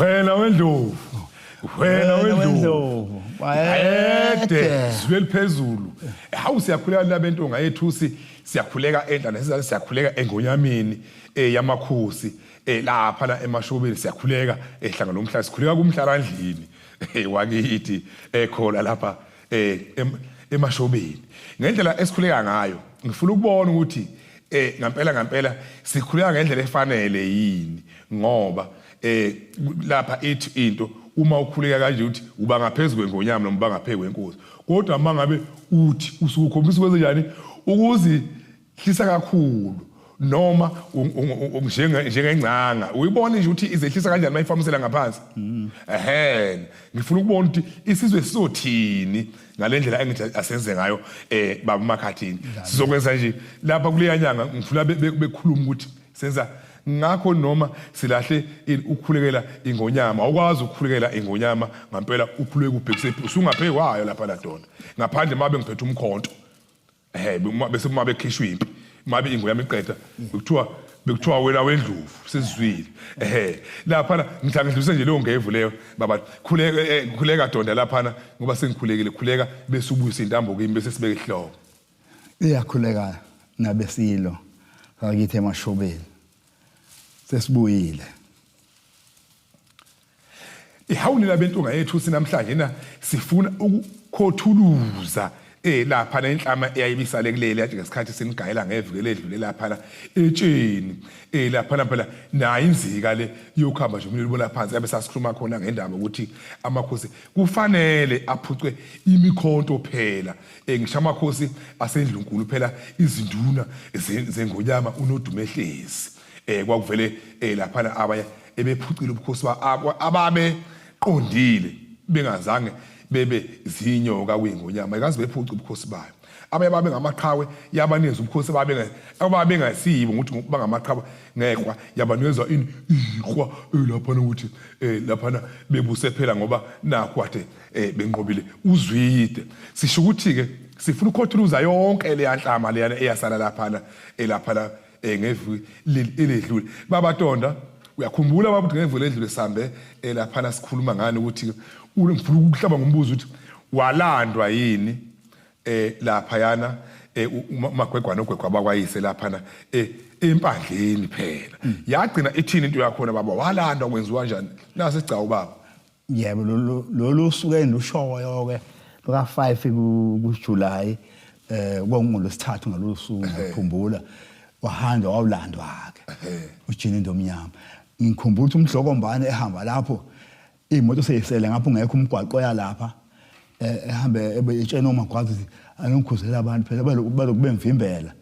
wena wendlovu bayede zweli phezulu hawu siyakhuleka labentonga yethusi siyakhuleka endlana sizale siyakhuleka engonyamini yamakhosi lapha la emashobeni siyakhuleka ehlanga lomhlaba sikhuleka kumhlalandlini wakithi ekhola lapha emashobeni ngendlela esikhuleka ngayo ngifuna ukubona ukuthi ngampela sikhuleka ngendlela efanele yini ngoba lapha ethi into uma ukhuleka kanje uthi uba ngaphezulu kwengonyama noma uba ngaphezulu kwenkosi kodwa mangabe uthi usukhombisa kwenze njani ukuzihlisa kakhulu noma njengengcanga uyibona nje ukuthi izehlisa kanjani mayifamisela ngaphansi ngifuna ukubona ukuthi isizwe sizothini ngalendlela engithi asenze ngayo baba Makhathini sizokwenza nje lapha kuleya nyanga ngifuna bekhuluma ukuthi senza ngakho noma silahle ukukhulekela ingonyama awukwazi ukukhulekela ingonyama ngampela ukhuleke ubhekise usungaphe kwayo lapha la dona ngaphandle mabe ngiphethe umkhonto bese uma bekhishwa impi mabe ingonyama iqeda bekuthiwa wena wendlovu sesizwile lapha ngidlangidluse nje leyo ngevu leyo baba khuleka donda lapha ngoba sengikhulekile khuleka bese ubuyisa intambo kimi bese sibeke ihloko iyakhuleka nabesilo ngakithi emashobeni sesibuyile ihawuni labentonga yethu sinamhlanje na sifuna ukukhothuluza lapha nenhlama eyayibisale kuleli athi ngesikhathi sinigayela ngevukele edlule lapha etsheni lapha phela nayo inzika le yokuhamba nje umlilo bona phansi abe sasikhuluma khona ngendaba ukuthi amakhosi kufanele aphucwe imikhonto phela ngisho amakhosi asendlunkulu phela izinduna zengonyama uNodumehlezi kwakuvele lapha abaya ebephucile ubukhosi ababe qondile bengazange bebe zinyoka kwingonyama ikaze bephuca ubukhosi bayo abaye babe ngamaqhawe yabaneza ubukhosi ababe ngasibo ukuthi bangamaqhawe ngeqwa yabaneza iqwa lapha ukuthi lapha bebuse phela ngoba nakho ade benqobile uzwide sisho ukuthi ke sifuna ukhothuluza yonke le yanhlama leyana eyasala lapha ngevu eledlule baba Tonda uyakhumbula babuthi ngevu ledlule sambe lapha sikhuluma ngani ukuthi ngifuna ukuhlaba ngombuzo ukuthi walandwa yini lapha yana umagwegwana ogwegwa abakwayise lapha empandleni phela yagcina ithini into yakho baba walandwa kwenziwa kanjani nase sigcawu baba yebo lo suke lushoyo ke luka 5 kuJuly kwangolosithathu ngalosuku ngikhumbula wahamba wawulandwa ke uJini Ndomnyama ngikhumbula ukuthi umhlokombane ehamba lapho imoto seyisele ngapha ungekho umgwaqo yalapha ehambe etshena omagwazi angikhuzela abantu phela baloku bemvimbela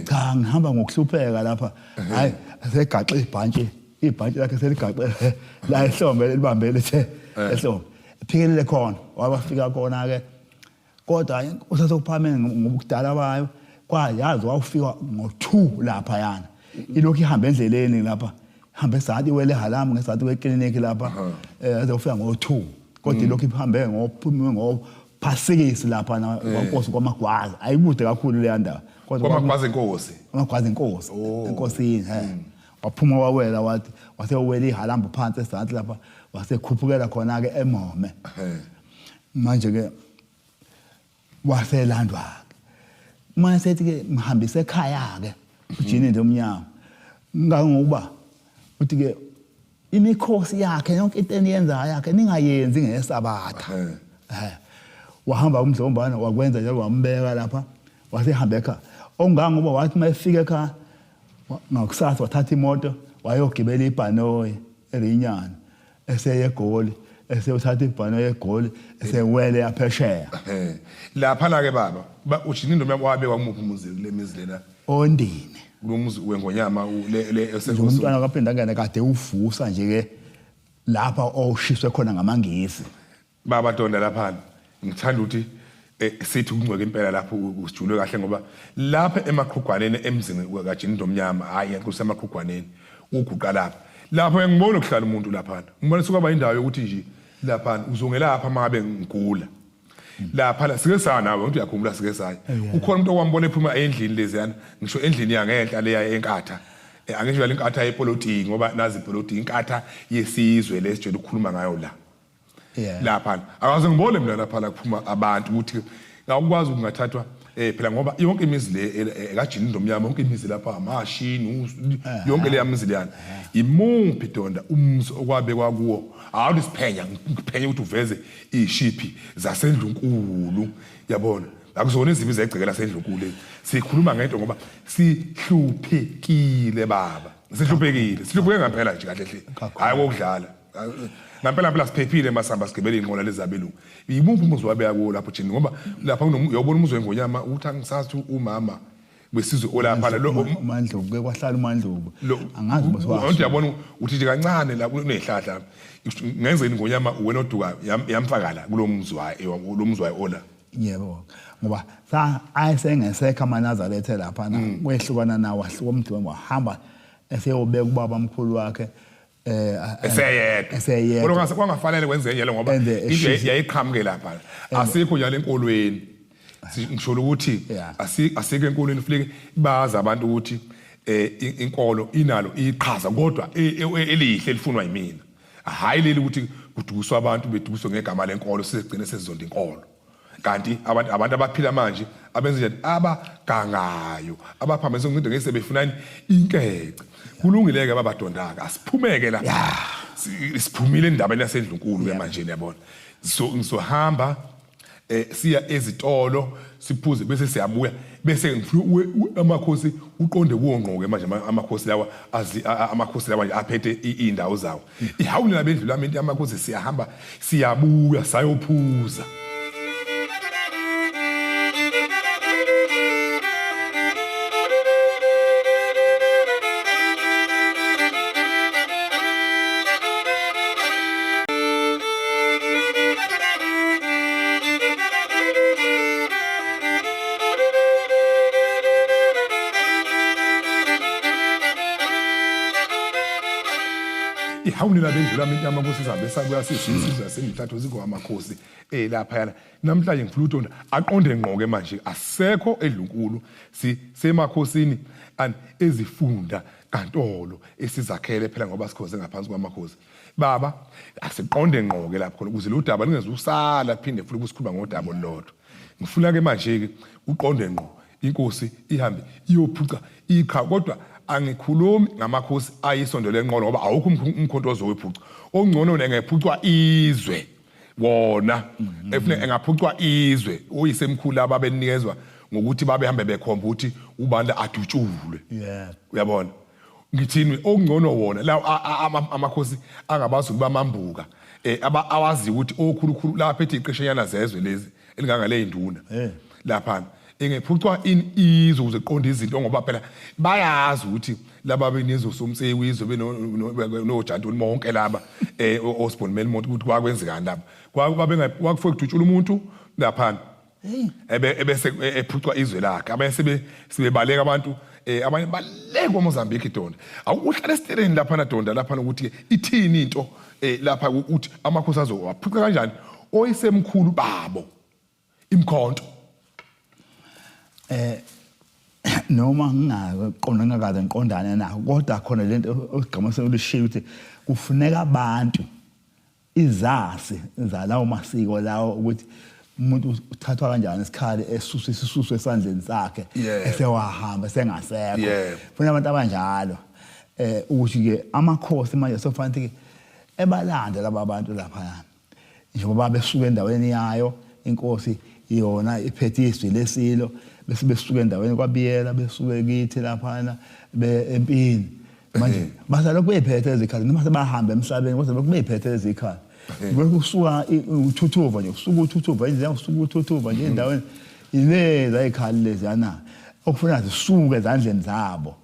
cha ngihamba ngokuhlupheka lapha hayi asegaxe ibhantshi lakhe seligaxe la ehlombe libambele ethe ehlombe ephikelele khona wabafika khona ke kodwa usasokuphamene ngobukudala bayo kwayazi wawufika ngo2 lapha yana ilokhu ihamba endleleni lapha hambe sathi wele halamu ngesathi wekliniki lapha azofika ngo2 kodwa lokho ihambe ngophasiki lapha na kwaNkosi kwaMagwaza ayikude kakhulu le ndaba kodwa kwaMagwaza inkosi enkosini waphuma wawela wathi wasewele ihalambu phansi esathi lapha wasekhuphukela khona ke emome manje ke waselandwa manje sethi ke mhambise ekhaya ke uJini Ndomnyama ngoba uthi ke imikhosi yakhe yonke into eniyenzayo yakhe ningayenzi ngesabatha wahamba umdlombana wakwenza njalo wambeka lapha wasehamba ekhaya ongangoba wathi mayefika ekhaya ngakusasa wathatha imoto wayogibela ibhanoyi elinyana eseye eGoli eseyothatha ibhanoyi eGoli esewele yaphesheya lapha na ke baba uJini Ndomnyama wabe kwamuphi umuzi kule mizi lena Ondini kulomuzi wengonyama le esenkosi umntwana kaphinda ngene kade uvusa nje ke lapha oshiswe khona ngamangisi baba Tonda lapha ngithanda ukuthi sithi kungcweke impela lapho usijulwe kahle ngoba lapha emaqhugwaneni emzini kaJini Ndomnyama hayi enkosi emaqhugwaneni uguqa lapha ngibona ukuhlala umuntu lapha ngibona sokaba indawo yokuthi nje lapha uzongelapha mangabe ngigula lapha la sike sanawe umuntu uyakhumbula sike sayo ukhona umuntu owambona ephuma endlini leziyana ngisho endlini yangenhla leya enkatha angisho lenkatha yepolitiki ngoba nazi ipolitiki inkatha yesizwe lesijela ukukhuluma ngayo la lapha akaze ngibone mina lapha la kuphuma abantu ukuthi ngakwazi ukungathathwa phela ngoba yonke imizi le ekajini ndomnyama yonke imizi lapha amashini yonke le yamizi leyana imuphi donda umzi okwabekwa kuwo awuthi siphenya ukuthi uveze ishiphi zasendlunkulu yabona akuzona izibi zegcekela sendlunkulu sikhuluma ngento ngoba sihluphekile baba sihlupheke ngempela nje kahle hle hayi kokudlala ngempela siphephile masamba sigibele inqola lezabelungu yimuphi umuzi wabeka kuwo lapho jini ngoba lapha uyobona umuzi wengonyama uthi angisathi umama besizwe olapha lo uMandlovu ke kwahlala uMandlovu angazi boswa uthi yabona uthi nje kancane la kunezihlahla ngenzeni ngonyama wena oduka yamfaka la kulo muzi wayo lo muzi wayo ola yebo ngoba ayisengesekho amaNazaretha lapha na kwehlukana nawo wahluka umdwe wahamba eseyobeka ubaba omkhulu wakhe eseyedwa kodwa kwangafanele kwenze njalo ngoba into yayiqhamuke lapha asikho njalo enkolweni ngisho ukuthi asike enkolweni ufike baza abantu ukuthi inkolo inalo iqhaza kodwa elihle lifunwa yimina hayi leli ukuthi kuduswa abantu beduswa ngegama lenkolo sizigcine sesizonda inkolo kanti abantu abaphila manje abenze njani abagangayo abaphambene ngithi ngeke befunani inkece kulungileke babadondaka asiphumeke la siphumile endabeni yasendlunkulu ke manje yabona ngizohamba siya ezitolo siphuze bese siyabuya bese amakhosi uqonde kuwongqoke manje amakhosi lawa amakhosi lawa nje aphethe indawo zawo ihawuni labendlu lami into amakhosi siyahamba siyabuya sayophuza ihawuni labendlu lami into amakhosi zabe sabuya sisizwe sengithathu ziko amakhosi lapha yana namhlanje ngifuna uTonda aqonde ngqoke manje asekho edlunkulu sisemakhosini and ezifunda kantolo esizakhele phela ngoba sikhoze ngaphansi kwamakhosi baba asiqonde ngqoke lapho khona ukuze lo daba lingeze usala phinde futhi ukusikhuluma ngodaba olodwa ngifuna ke manje ke uqonde ngqo inkosi ihambe iyophuca ikha kodwa angikhulumi ngamakhosi ayisondele enqolo ngoba awukho umkhontozo wephucu ongcono ngephucwa izwe wona efune engaphucwa izwe oyisemkhulu ababenikezwa ngokuthi babehambe bekhomba ukuthi ubanda adutshulwe uyabona ngithini ongcono wona la amakhosi angabazi bamambuka awazi ukuthi okhulukhulu lapha ethi iqeshenyana zezwe lezi elingangale induna lapha engephucwa izwe ukuze qonda izinto ngoba phela bayazi ukuthi laba benizo somseyi izwe benojanto bonke laba Osborne Melmont ukuthi kwakwenzekani lapha kwakufike kudutshula umuntu lapha ebese ephucwa izwe lakhe abese sibebaleka abantu abanye baleke kwaMozambique Donda awuhlala esitereni lapha na Donda lapha ukuthi ithini into lapha ukuthi amakhosi azowaphuca kanjani oyisemkhulu babo imkhonto noma ngingaqonda ngakaze ngiqondane nayo kodwa khona lento osigama selishiya ukuthi kufuneka abantu izasi zalawo masiko lawo ukuthi umuntu uthathwa kanjani isikhali esusa isisuso esandleni sakhe esewahamba sengasekho funa abantu abanjalo ukuthi ke amakhosi manje sofanele ke ebalande laba bantu lapha njengoba besuka endaweni yayo inkosi iyona iphethe izwi lesilo bese besuka endaweni kwaBiyela besuke kithi lapha empini manje basala kuyiphethe izikhali noma sebahamba emhlabeni kodwa bekuyiphethe izikhali kusuka uthuthuva nje usuku uthuthuva nje usuku uthuthuva nje endaweni ilezi ayikhali lezi yana okufuna zisuke ezandleni zabo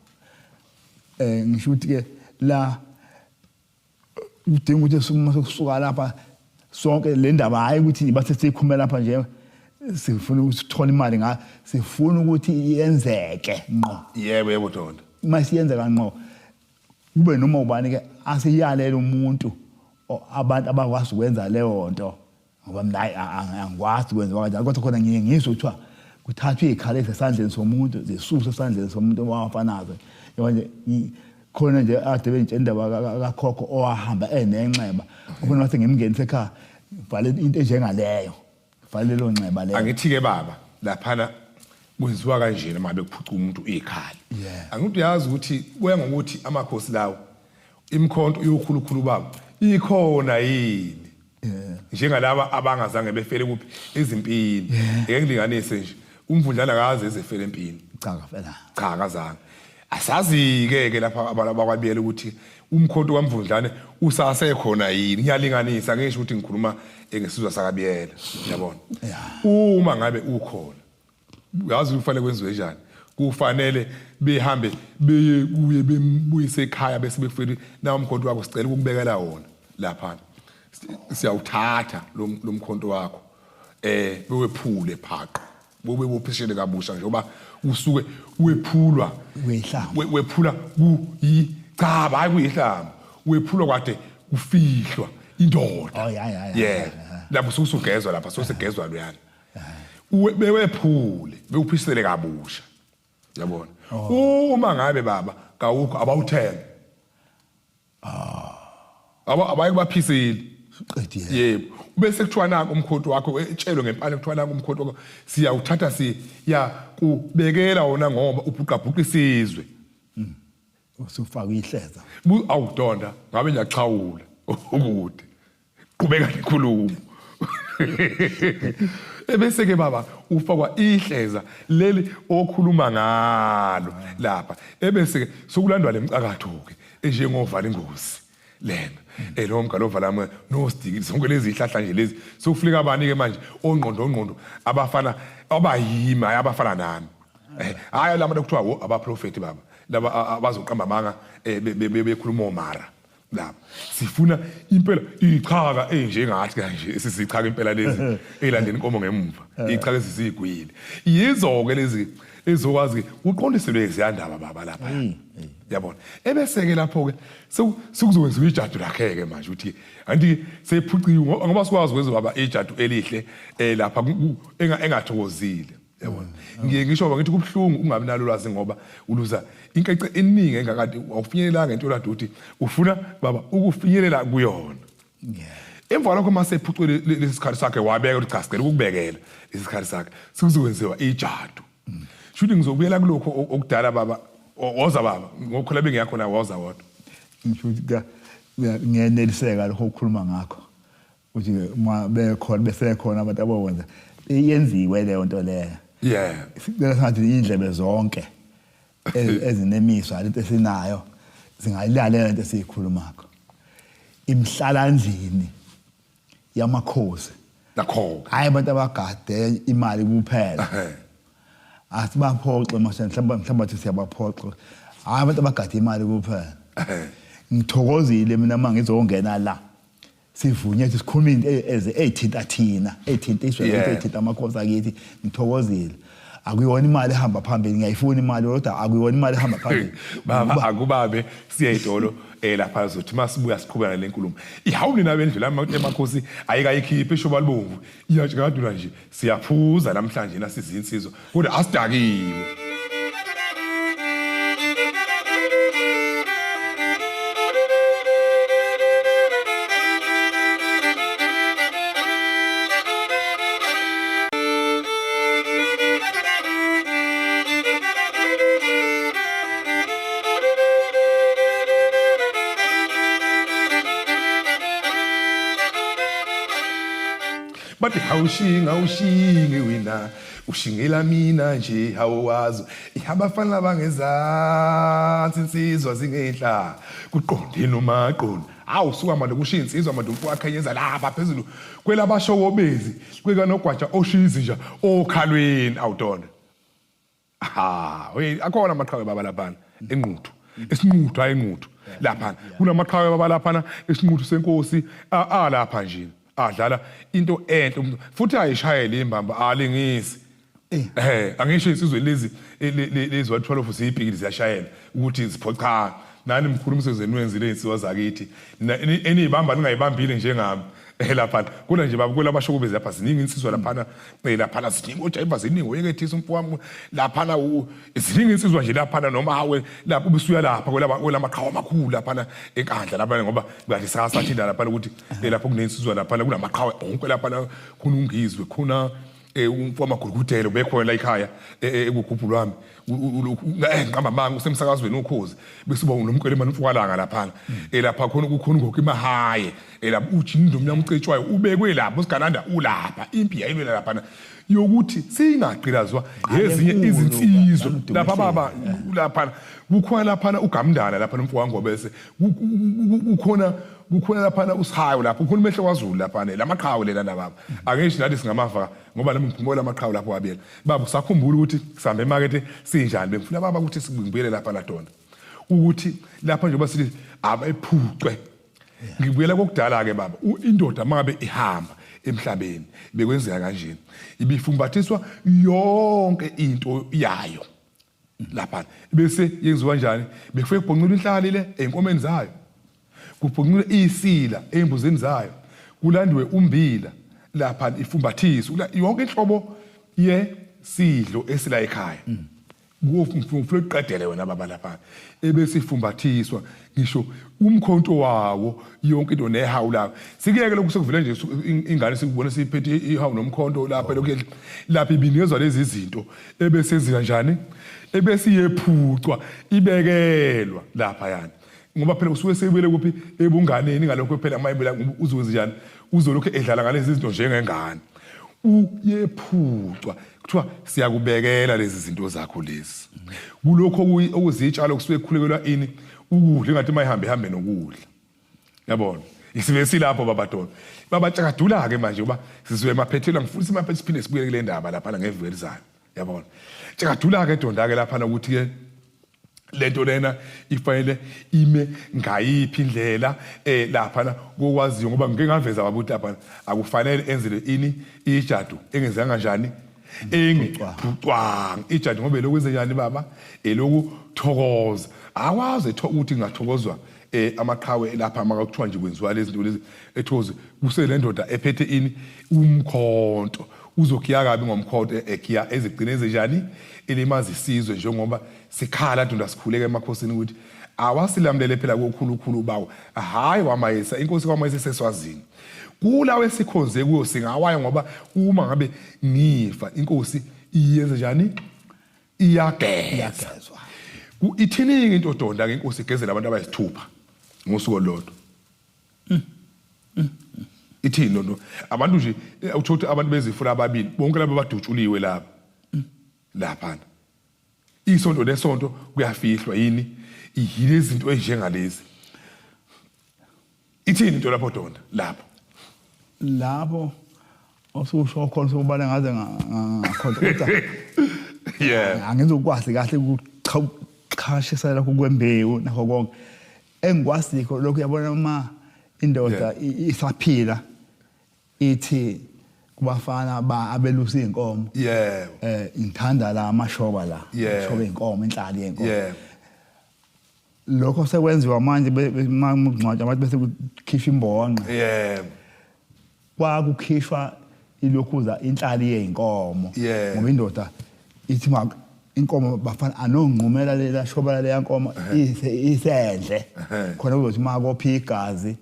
ngisho ukuthi ke la udinga ukuthi sokusuka lapha sonke le ndaba hayi ukuthi bathethe ikhumela lapha nje sifuna ukuthola imali ngayo sifuna ukuthi iyenzeke ngqo yebo Donda masiyenzeka ngqo kube noma ubani ke asiyalela umuntu abantu abakwazi ukwenza leyo nto ngoba mina angikwazi ukwenza kanjalo kodwa khona ngiyizwe kuthiwa kuthathwa izikhali esandleni somuntu zisusa esandleni somuntu owafanayo manje khona nje ade bentshendaba kakhokho owahamba enenxeba ubona wathi ngimngenise ekhaya vale into enjengaleyo vale lo nxeba leyo angithi ke baba laphana kwenziwa kanjena mabe kuphuca umuntu ekhaya angithi uyazi ukuthi kuya ngokuthi amakhosi lawo imkhonto yokhulukhulu baba ikhona yini njengalaba abangazange befele kuphi ezimpini ngeke ngilinganise nje umvundlana akaze ezefele empini cha akazange asazi ke lapha abakwabiyela ukuthi umkhonto kamvundlane usasekhona yini ngiyalinganisa ngisho ukuthi ngikhuluma ngesizwe sakabiyela uyabona uma ngabe ukhona uyazi ufanele kwenziwe njani kufanele behambe beye kuye bembuyise ekhaya bese befeli na umkhonto wakho sicela ukubekela wona lapha siyawuthatha lo mkhonto wakho bewephule phaqo bobe bophishele kabusha njengoba usuke wephulwa wephula cha hayi kuyihlamba wephulwa kade kufihlwa indoda lapho susugezwa lapha sosegezwa loyana bewephule bewuphisele kabusha yabona uma ngabe baba kawukho abawuthenge abayikubaphisile yebo bese kuthiwa naka umkhonto wakho etshelo ngempala kuthiwa naka umkhonto wakho siyawuthatha siya kubekela wona ngoba ubhuqabhuqa isizwe usufaka ihleza awudonda ngabe ngiyachawula ukude qhubeka nekhulumo ebese ke baba ufakwa ihleza leli okhuluma ngalo lapha ebese ke sokulandwa lemcakatho ke enjengovala ingozi lena lo mgalovala lami no stick zonke lezi ihlahla nje lezi sokufika abani ke manje ongqondo abafana abayima abafana nami hayi lama dokuthiwa abaprofeti baba laba abazoqamba amanga bekhuluma omara lapha sifuna impela ichaka enjengathi kanje sisichaka impela lezi elandeni inkomo ngemva ichaka ezizigwile yizo ke lezi ezokwazi uqondiselwe iziyandaba baba lapha yabona ebese ke lapho ke sikuzokwenziwa ijadu lakhe ke manje uthi anti sephuciwe ngoba sikwazi ukwenza baba ijadu elihle lapha engathokozile yabona ngisho ngithi kubhlungu ungabi nalo lwazi ngoba uluza inkece eningi engakade awufinyelelanga into ladu uthi ufuna baba ukufinyelela kuyona emva lokho masephucwe lesikhathi sakhe wabeka ukuthi cha sicela ukubekela isikhathi sakhe sikuzokwenziwa ijadu shuthi ngizobuyela kulokho okudala baba woza baba ngokukhula bengiyakho na woza wodwa ngisho ngiyeneliseka lokho ukukhuluma ngakho uthi uma bekhona bese khona abantu abokwenza iyenziwe leyo nto leyo sicela sathi indlebe zonke ezinemiswa lento esinayo zingayilalela lento esiyikhulumako imhlalandlini yamakhosi nakho hayi abantu abagade imali kuphela asibaphoxe mase mhlawumbe siyabaphoxa hayi abantu abagade imali kuphela ngithokozile mina mangizongena la sivunya ukuthi sikhuluma into ezithinta thina ethinta iswe ethinta amakhosi akithi ngithokozile akuyona imali ehamba phambili ngiyayifuna imali kodwa akuyona imali ehamba phambili baba akubabe siyayidolo lapha uzothi masibuya siqhubeka lenkulumo ihawuni nabe endlela emakhosi ayikayikhiphe isho balibomvu iyajikadula nje siyaphuza namhlanje nasizinsizwa kodwa asidakiwe bathi awushinge wena ushingela mina nje hawazi ihabafana bangezansi insizwa zingehla kuqondeni umaqondo awusuka manje kushiya insizwa manje umfowakhenyeza lapha phezulu kwelabashokobezi kwekanogwaja oshizi nje okhalweni awudona we akhona amaqhawe baba lapha enquthu esinquthu ayenquthu lapha kunamaqhawe baba lapha esinquthu senkosi lapha nje adlala into enhle futhi ayishayele imbamba alingisi angisho insizwe lezi 12 zibhikili ziyashayela ukuthi zipho cha nani mkhulu umsebenzeni wenzile izinsiwa zakithi enibamba ningayibambile njengami lapha kuna nje babukela abashokubezi lapha ziningi insizwa lapha lapha ziningi ojayiva ziningi oyekethisa umfowami lapha ziningi insizwa nje lapha noma hawe lapha ubusuya lapha kwelamaqhawe amakhulu lapha enkandla lapha ngoba ngathi sakasathinda lapha ukuthi lapha kunensizwa lapha kunamaqhawe onke lapha khona ungizwe khona umfowamagurukudelo bekhona la ekhaya ekugubhu lwami ngihamba manga usemsakazweni ukhozi bese uba nomqelemani umfowalanga lapha lapha khona kukhona ngokho imahaye lapha ujindo mnyamcetshwayo ubekwe lapha usigananda ulapha impi yayilwela lapha yokuthi singaqilazwa ezinye izinsizwa lapha baba lapha kukhona lapha ugamndala lapha nomfowabo bese kukhona lapha usihayo lapha kukhona umehle kwaZulu lapha lamaqhawe lela nababa angisho nathi singamava ngoba nami ngikhumbula amaqhawe lapho wabiyela baba usakhumbula ukuthi sihambe emakethe sinjani bengifuna baba ukuthi sibuyele lapha laDonda ukuthi lapha nje basithi abephucwe ngibuyela kokudala ke baba indoda mangabe ihamba emhlabeni bekwenzeka kanje ibifumbathiswa yonke into yayo lapha bese yenziwa kanjani befike kubhoncula inhlali le enkomeni zayo kubhoncula isila embuzini zayo kulandwe umbila lapha ifumbathiswa yonke inhlobo yesidlo esila ekhaya ngofuna uqedele wena baba lapha ebese ifumbathiswa ngisho umkhonto wawo yonke into nehawu lapha sikiyeke lokhu sekuvela nje ingane sikubona siphethe ihawu nomkhonto lapha lokho lapha ibinezwa lezi zinto ebese zenza kanjani ebese iyephucwa ibekelwa lapha yani ngoba phela usuke sebuyele kuphi ebunganeni ngalokho phela amayibela uzokwenza njani uzolokho edlala ngalezi zinto njengengane uyephucwa kuthiwa siyakubekela lezi zinto zakho lezi kulokho okuzitshalo kusuke khulukelwa ini ukudla engathi mayihambe nokudla yabona isibe silapho babaDonda babatshakadula ke manje uba sizwe emaphethelo ngifuna simaphethe siphinde sibuye kule ndaba lapha ngeveli zayo yabona tshakadula ke Donda ke lapha ukuthi ke lento lena ifanele ime ngayiphi indlela lapha kokwaziyo ngoba ngeke ngaveza babuthi lapha akufanele enzele ini ijadu engenzanga kanjani engiphucwanga ijadu ngoba lokwenze njani baba elokuthokoza akwazi ukuthi ngathokozwa amaqhawe lapha makakuthiwa nje kwenziwa lezi zinto lezi ethokoze kusele ndoda ephethe ini umkhonto uzokiya kabi ngomkhonto ekiya ezigcineze njani elimazi isizwe njengoba sikhala Donda sikhuleke emakhosini ukuthi awasilamlele phela kokhulukhulu bawo hayi wamayisa inkosi kwamayisa seswazini kula wesikhonze kuyo singawaya ngoba uma ngabe ngifa inkosi iyenze njani iyagezwa ithiningi into Donda ke inkosi igezela abantu abayisithupha ngosuku lodwa ithini lonto abantu nje uthothi abantu bezifuna ababili bonke labo badutshuliwe lapha isonto nesonto kuyafihlwa yini yilezi zinto ezinjengalezi ithini into lapho Donda lapho osusho khona sobala ngaze ngakhonza kodwa angizokwazi kahle ukuchashisa lokho kwembewu nakho konke engikwasikho lokho yabona uma indoda isaphila ithi kubafana abelusa inkomo ngithanda la amashoba la shoba inkomo inhlali yenkomo lokho sekwenziwa manje mangcwatsha abantu bese kukhishwa imbonqa kwakukhishwa ilokhuza inhlali yeinkomo ngoba indoda ithi inkomo bafana anongqumela lela shoba le yankomo isendle khona ukuthi makophi igazi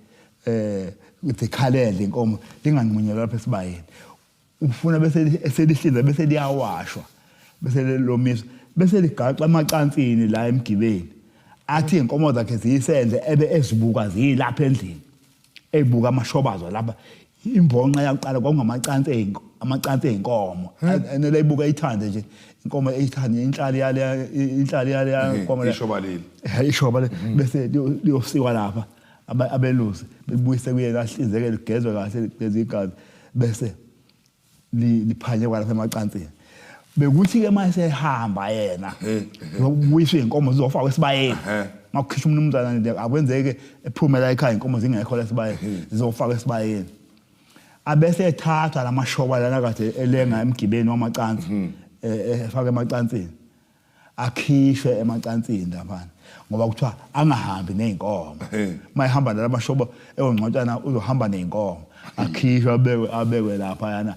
ukukhalele inkomo linganqunyelwa lapha esibayeni ufuna bese eselihlinza bese liyawashwa bese lomiswa bese ligaxa amacansini la emgibeni athi inkomo zakhe ziyisendle ebe ezibuka zilapha endlini ezibuka amashobazo lapha imbonqa yaqala kwangamacansi einkomo enele ibuka ithande nje inkomo eyithande inhlali yale inkomo ishoba le bese liyosikwa lapha abelusi bebuyise kuyena ahlinzeke ligezwe kahle lezi igazi bese liphanye kwalapha emacansini bekuthi ke mase ehamba yena ubuyiswe inkomo zizofakwa esibayeni makukhishwa umnumzana nje akwenzeke ephumela ekhaya inkomo zingekho lesibayeni zizofakwa esibayeni abese ethatha lamashoba lana kade elenga emgibeni wamacansi efaka emacansini akhishwe emacansini lapha ngoba kuthiwa angahambi neinkomo mayihamba lamashobo ewongcotshana uzohamba neinkomo akhishwe abekwe lapha yana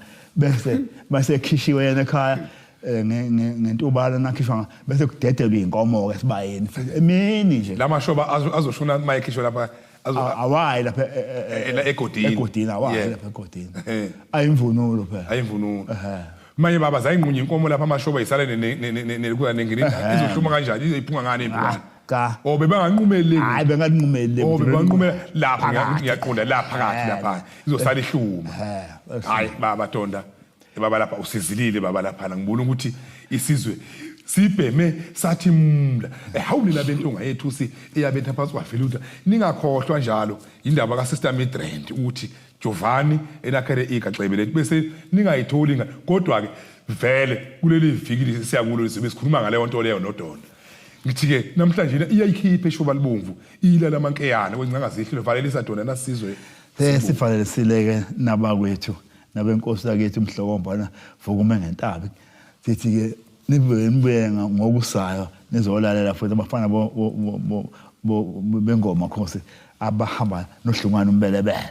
bese ekhishiwe yena ekhaya ngentubala nakhishwa bese kudedelwe inkomo ke sibayeni emini nje lamashoba azoshuna mayikhishwe lapha awayi lapha egodini awayi lapha egodini ayimvunulo phela ayimvunulo manje baba zayinqunye inkomo lapha amashoba isale nelikuya nengini izohluma kanjani izoyiphunga ngane impungane ka bebanganqumeli hayi benganqumeli bebanqumela lapha ngiyaqonda lapha phakathi lapha izosala ihluma hayi baba Tonda baba lapha usizilile baba lapha ngibona ukuthi isizwe sibheme sathi mla ehawulela bentonga yethu iyabetha phansi kwavela ukuthi ningakhohlwa njalo indaba ka Sister Midrand ukuthi Jovani enakhele igaxebe lethu bese ningayitholi kodwa ke vele kuleli viki siyakulo sikhuluma ngale nto leyo noDonda ngithi ke namhlanje iyayikhipha eshoba libomvu ilala amankeyana kwezincangazihlelo valelisa Donda nasizwe sivalelesileke nabakwethu nabenkosi yakethu umhlokombana vukume ngentabi sithi ke nibuye ngokusayo nizolalela futhi abafana bengoma khosi abahamba nohlungana umbelebele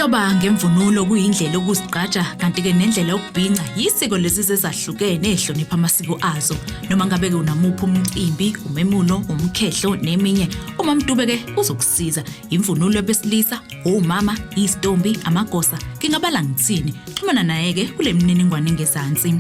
Ukuhloba ngemvunulo kuyindlela okuzigqaja kanti ke nendlela yokubhinqa yisiko lesizwe ezahlukene ehlonipha amasiko azo noma ngabe ke unamuphi umcimbi umemulo umkhehlo neminye uma Mdube ke uzokusiza imvunulo besilisa omama istombi amagosa ngingabala ngitsini xhumana naye ke kule mininingwane ngezansi